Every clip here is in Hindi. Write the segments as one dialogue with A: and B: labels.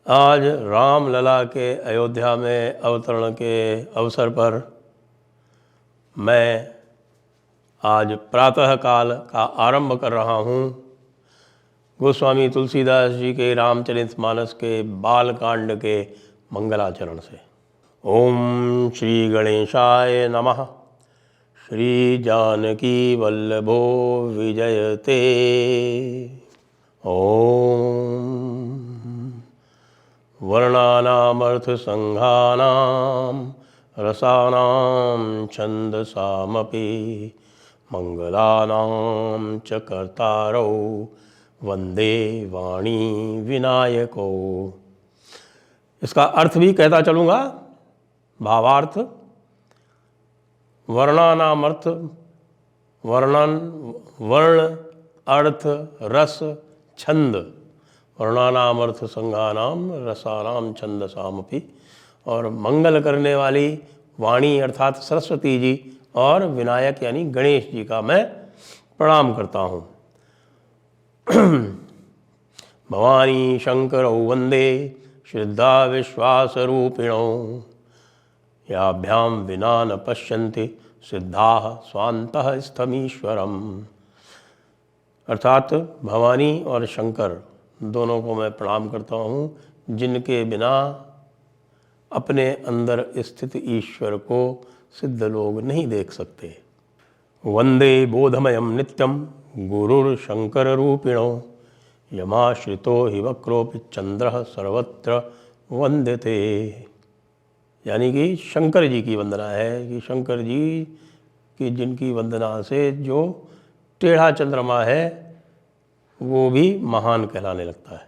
A: आज रामलला के अयोध्या में अवतरण के अवसर पर मैं आज प्रातः काल का आरंभ कर रहा हूँ गोस्वामी तुलसीदास जी के रामचरितमानस के बालकांड के मंगलाचरण से। ओम श्री गणेशाय नमः। श्री जानकी वल्लभो विजयते। ओम वर्णानामर्थ संघानां रसानां छंदसामपि मंगलानां च कर्तारौ वंदे वाणी विनायको। इसका अर्थ भी कहता चलूँगा। भावार्थ: वर्णानामर्थ, वर्णन, वर्ण, अर्थ, रस, छंद। वर्णानामर्थ संज्ञानाम रसानाम छंदसामपि, और मंगल करने वाली वाणी अर्थात सरस्वती जी और विनायक यानी गणेश जी का मैं प्रणाम करता हूँ। भवानी शंकरौ वंदे श्रद्धा विश्वास रूपिणौ, याभ्यां विना न पश्यन्ति सिद्धाः स्वान्तः स्थमीश्वरम्। अर्थात भवानी और शंकर दोनों को मैं प्रणाम करता हूँ, जिनके बिना अपने अंदर स्थित ईश्वर को सिद्ध लोग नहीं देख सकते। वंदे बोधमयं नित्यं गुरुर शंकर रूपिणो, यमाश्रितो हि वक्रोपि चंद्रः सर्वत्र वंदते। यानी कि शंकर जी की वंदना है कि शंकर जी की जिनकी वंदना से जो टेढ़ा चंद्रमा है वो भी महान कहलाने लगता है।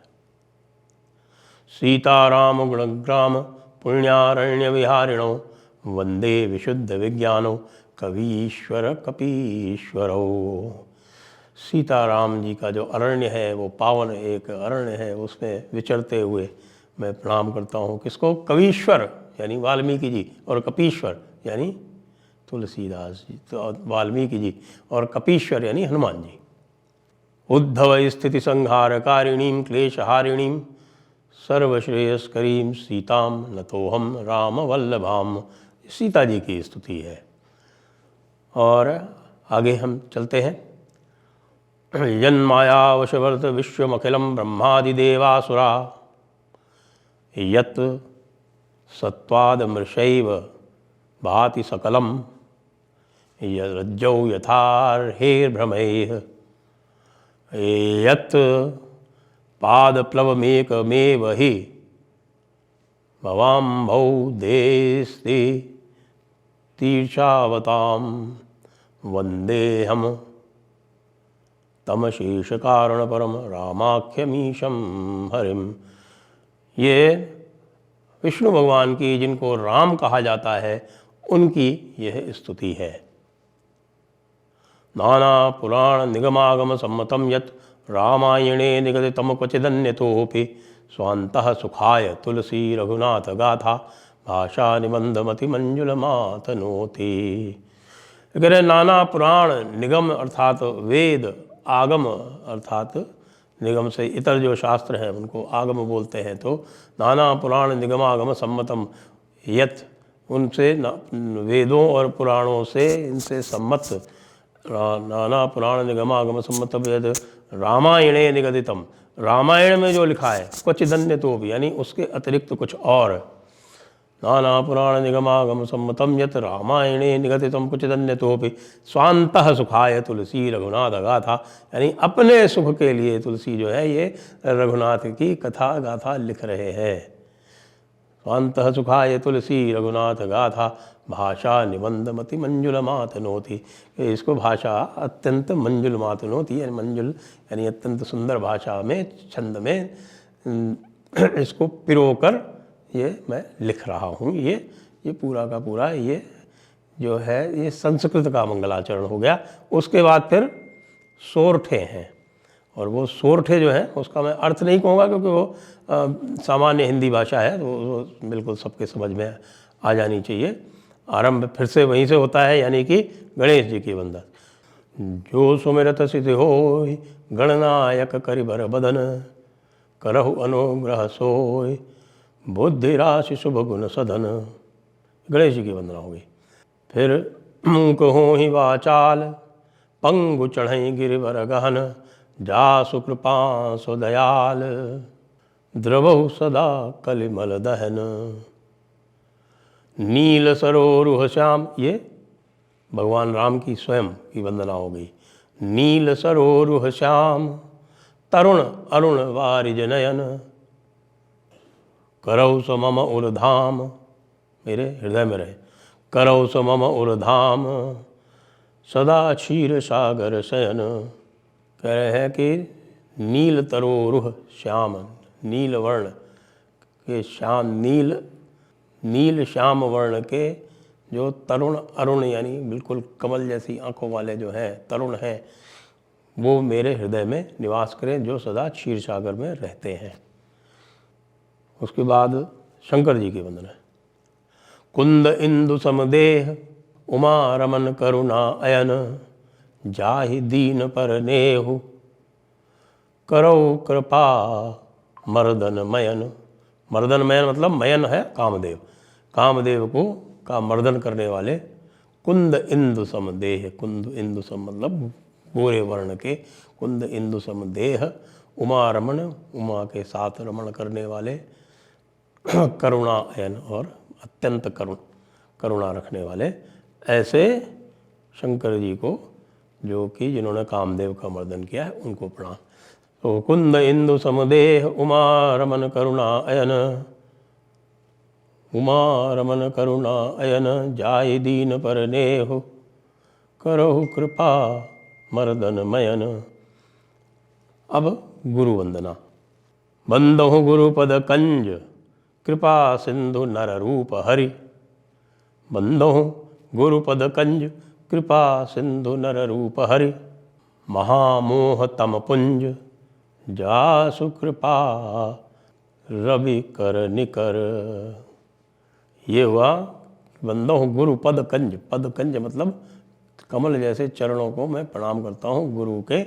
A: सीताराम गुणग्राम पुण्यारण्य विहारिणो, वंदे विशुद्ध विज्ञानो कवीश्वर कपीश्वरो। सीताराम जी का जो अरण्य है वो पावन एक अरण्य है, उसमें विचरते हुए मैं प्रणाम करता हूँ। किसको? कवीश्वर यानी वाल्मीकि जी, और कपीश्वर यानी तुलसीदास जी, तो वाल्मीकि जी, और कपीश्वर यानी हनुमान जी। उद्धव स्थिति संहारकारिणीं क्लेशहारिणीं सर्वश्रेयस्करीं सीतां नतोहम राम वल्लभाम। सीता जी की स्तुति है। और आगे हम चलते हैं। यन्मायावशवर्त विश्वमखिलं ब्रह्मादिदेवासुरा, यत् सत्त्वादमृषैव भाति सकलं, यज्जौ यथार्हेर्भ्रमैः, यत् पादप्लवमेकमेव हि भवाम्भौ देस्ति तीर्षावतां, वन्देऽहं तमशेषकारणपरं रामाख्यमीशं हरिम। ये विष्णु भगवान की, जिनको राम कहा जाता है, उनकी यह स्तुति है। नाना पुराण निगमागम सम्मतं यत् रामायणे निगदितं क्वचिदन्यतोऽपि, स्वान्तः सुखाय तुलसी रघुनाथ गाथा, भाषा निबंधमति मंजुलमातनोति। अगर नाना पुराण, निगम अर्थात वेद, आगम अर्थात निगम से इतर जो शास्त्र हैं उनको आगम बोलते हैं। तो नाना पुराण निगमागम सम्मतम यत्, उनसे वेदों और पुराणों से इनसे सम्मत, नाना पुराण निगमागम सम्मतम यद रामायणे निगदितम, रामायण में जो लिखा है, क्वचिदन्य तो भी यानी उसके अतिरिक्त कुछ और। नाना पुराण निगमागम सम्मतम यत् रामायणे निगदितम क्वचिदन्यतोऽपि, स्वान्तः सुखाय तुलसी रघुनाथ गाथा, यानी अपने सुख के लिए तुलसी जो है ये रघुनाथ की कथा गाथा लिख रहे हैं। स्वान्तः सुखाय तुलसी रघुनाथ गाथा, भाषा निबंधमति मंजुलमातनोति। इसको भाषा अत्यंत मंजुलमातनोति यानी मंजुल यानी अत्यंत सुंदर भाषा में, छंद में इसको पिरोकर ये मैं लिख रहा हूँ। ये पूरा का पूरा ये जो है ये संस्कृत का मंगलाचरण हो गया। उसके बाद फिर सोरठे हैं, और वो सोरठे जो हैं उसका मैं अर्थ नहीं कहूँगा क्योंकि वो सामान्य हिंदी भाषा है, तो वो बिल्कुल सबके समझ में आ जानी चाहिए। आरंभ फिर से वहीं से होता है, यानी कि गणेश जी की वंदना। जो सुमिरत सिद्धि होय गणनायक करिबर बदन, करहु अनुग्रह सोय, बुद्धि राशि शुभ गुण सधन। गणेश जी की वंदना होगी। फिर मूक हो ही वाचाल, पंगु चढ़ई गिरिवर गहन, जासु कृपा सो दयाल, द्रवहु सदा कलिमल दहन। नील सरोरुह श्याम, ये भगवान राम की स्वयं की वंदना हो गई। नील सरोरुह श्याम, तरुण अरुण वारिज नयन, करौ सो मम उरधाम, मेरे हृदय में रहे। करौ सो मम उरधाम, सदा क्षीर सागर शयन। कह रहे हैं कि नील तरोरुह श्याम, नील वर्ण के श्याम, नील श्याम वर्ण के जो तरुण अरुण यानी बिल्कुल कमल जैसी आंखों वाले जो हैं, तरुण हैं, वो मेरे हृदय में निवास करें, जो सदा क्षीर सागर में रहते हैं। उसके बाद शंकर जी की वंदना है। कुंद इंदु समदेह, उमा रमन करुणा अयन, जाहि दीन पर नेहु, करौ कृपा मर्दन मयन। मर्दन मयन मतलब मयन है कामदेव, कामदेव को का मर्दन करने वाले। कुंद इंदु सम देह, कुंद इंदु सम मतलब गोरे वर्ण के, कुंद इंदु सम देह, उमा रमन, उमा के साथ रमण करने वाले, करुणा अयन और अत्यंत करुणा रखने वाले, ऐसे शंकर जी को जो कि जिन्होंने कामदेव का मर्दन किया है उनको प्रणाम। तो कुंद इंदु समदेह, उमा रमन करुणा अयन, उमा रमन करुणा अयन, जाय दीन पर नेहु, करहु कृपा मर्दन मयन। अब गुरु वंदना। बंदहु गुरुपद कंज, कृपा सिंधु नर रूप हरि। बंदहु गुरुपद कंज, कृपा सिंधु नर रूप हरि। महामोह तम पुंज, जासु कृपा रवि कर निकर। ये हुआ बंदहु गुरु पद कंज, पद कंज मतलब कमल जैसे चरणों को मैं प्रणाम करता हूँ गुरु के।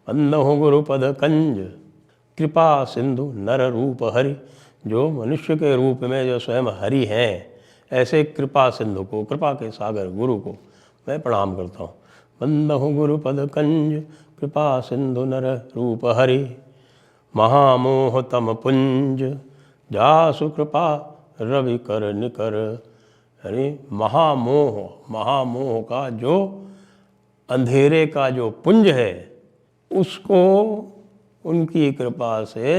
A: बंदहु गुरु पद कंज, कृपा सिंधु नर रूप हरि, जो मनुष्य के रूप में जो स्वयं हरि हैं, ऐसे कृपा सिंधु को, कृपा के सागर गुरु को मैं प्रणाम करता हूँ। बंदहु गुरु पद कंज, कृपा सिंधु नर रूप हरि। महामोह तम पुंज, जासु कृपा रवि कर निकर। यानी महामोह, महामोह का जो अंधेरे का जो पुंज है, उसको उनकी कृपा से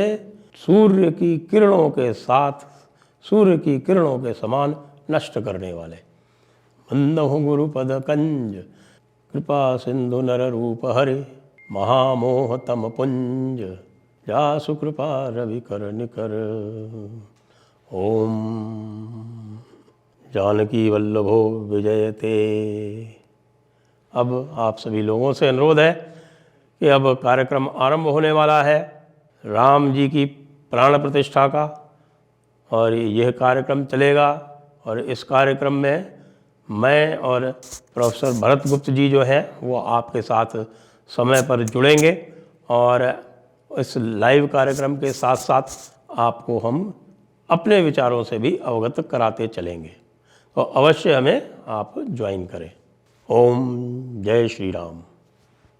A: सूर्य की किरणों के साथ, सूर्य की किरणों के समान नष्ट करने वाले। बंदहु गुरुपद कंज, कृपा सिंधु नर रूप हरि। महामोह तम पुंज, जासु कृपा रवि कर निकर। ओम जानकी वल्लभो विजयते। अब आप सभी लोगों से अनुरोध है कि अब कार्यक्रम आरंभ होने वाला है राम जी की प्राण प्रतिष्ठा का, और यह कार्यक्रम चलेगा। और इस कार्यक्रम में मैं और प्रोफेसर भरत गुप्त जी जो हैं वो आपके साथ समय पर जुड़ेंगे, और इस लाइव कार्यक्रम के साथ साथ आपको हम अपने विचारों से भी अवगत कराते चलेंगे। तो अवश्य हमें आप ज्वाइन करें। ओम जय श्री राम।